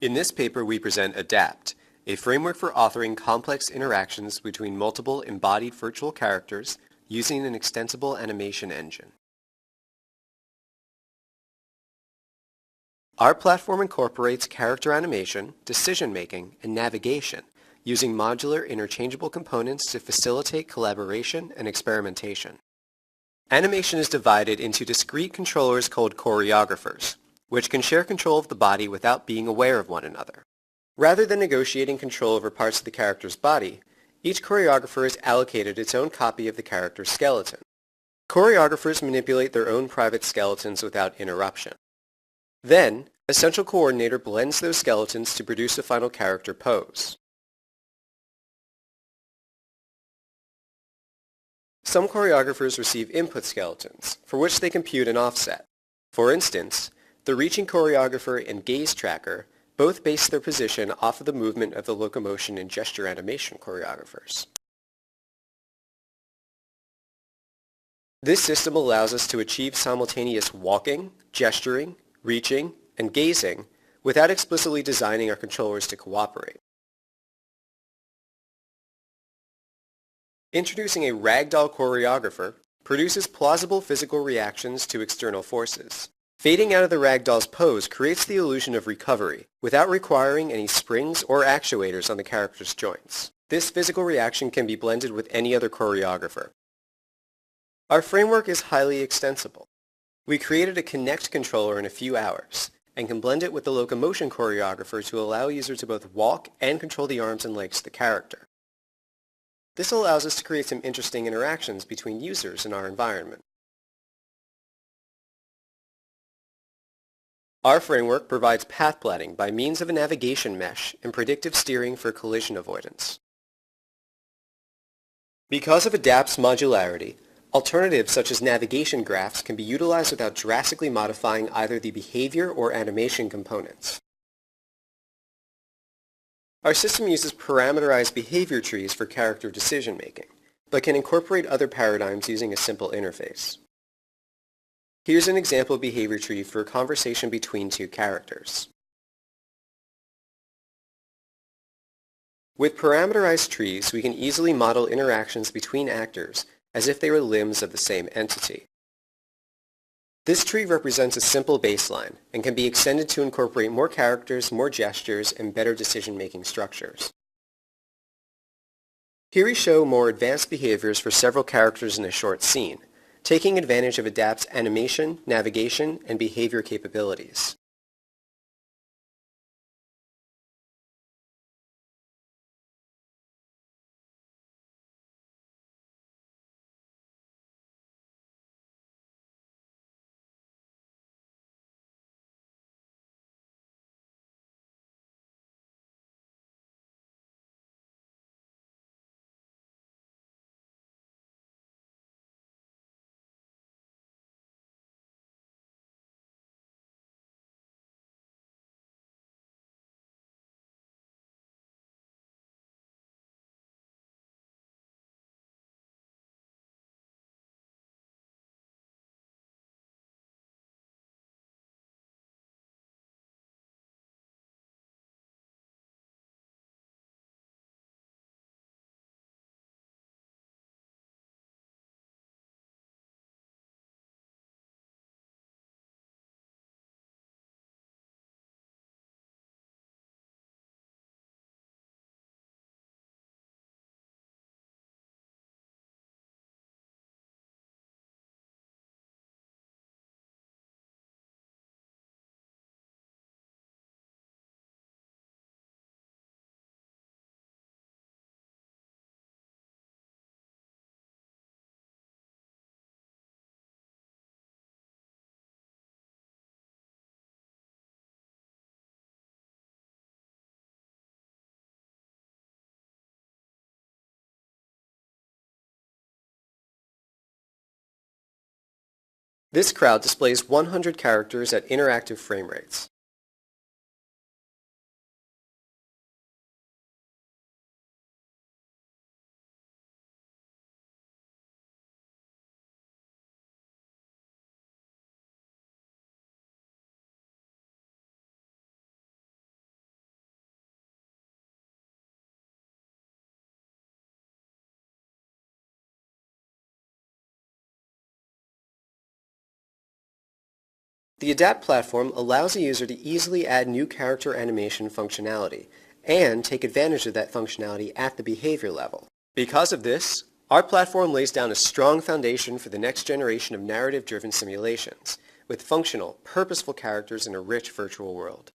In this paper, we present ADAPT, a framework for authoring complex interactions between multiple embodied virtual characters using an extensible animation engine. Our platform incorporates character animation, decision-making, and navigation using modular interchangeable components to facilitate collaboration and experimentation. Animation is divided into discrete controllers called choreographers, which can share control of the body without being aware of one another. Rather than negotiating control over parts of the character's body, each choreographer is allocated its own copy of the character's skeleton. Choreographers manipulate their own private skeletons without interruption. Then, a central coordinator blends those skeletons to produce a final character pose. Some choreographers receive input skeletons, for which they compute an offset. For instance, the reaching choreographer and gaze tracker both base their position off of the movement of the locomotion and gesture animation choreographers. This system allows us to achieve simultaneous walking, gesturing, reaching, and gazing without explicitly designing our controllers to cooperate. Introducing a ragdoll choreographer produces plausible physical reactions to external forces. Fading out of the ragdoll's pose creates the illusion of recovery without requiring any springs or actuators on the character's joints. This physical reaction can be blended with any other choreographer. Our framework is highly extensible. We created a Connect controller in a few hours and can blend it with the locomotion choreographer to allow users to both walk and control the arms and legs of the character. This allows us to create some interesting interactions between users in our environment. Our framework provides path planning by means of a navigation mesh and predictive steering for collision avoidance. Because of ADAPT's modularity, alternatives such as navigation graphs can be utilized without drastically modifying either the behavior or animation components. Our system uses parameterized behavior trees for character decision-making, but can incorporate other paradigms using a simple interface. Here's an example behavior tree for a conversation between two characters. With parameterized trees, we can easily model interactions between actors as if they were limbs of the same entity. This tree represents a simple baseline and can be extended to incorporate more characters, more gestures, and better decision-making structures. Here we show more advanced behaviors for several characters in a short scene, taking advantage of ADAPT's animation, navigation, and behavior capabilities. This crowd displays 100 characters at interactive frame rates. The Adapt platform allows a user to easily add new character animation functionality and take advantage of that functionality at the behavior level. Because of this, our platform lays down a strong foundation for the next generation of narrative-driven simulations, with functional, purposeful characters in a rich virtual world.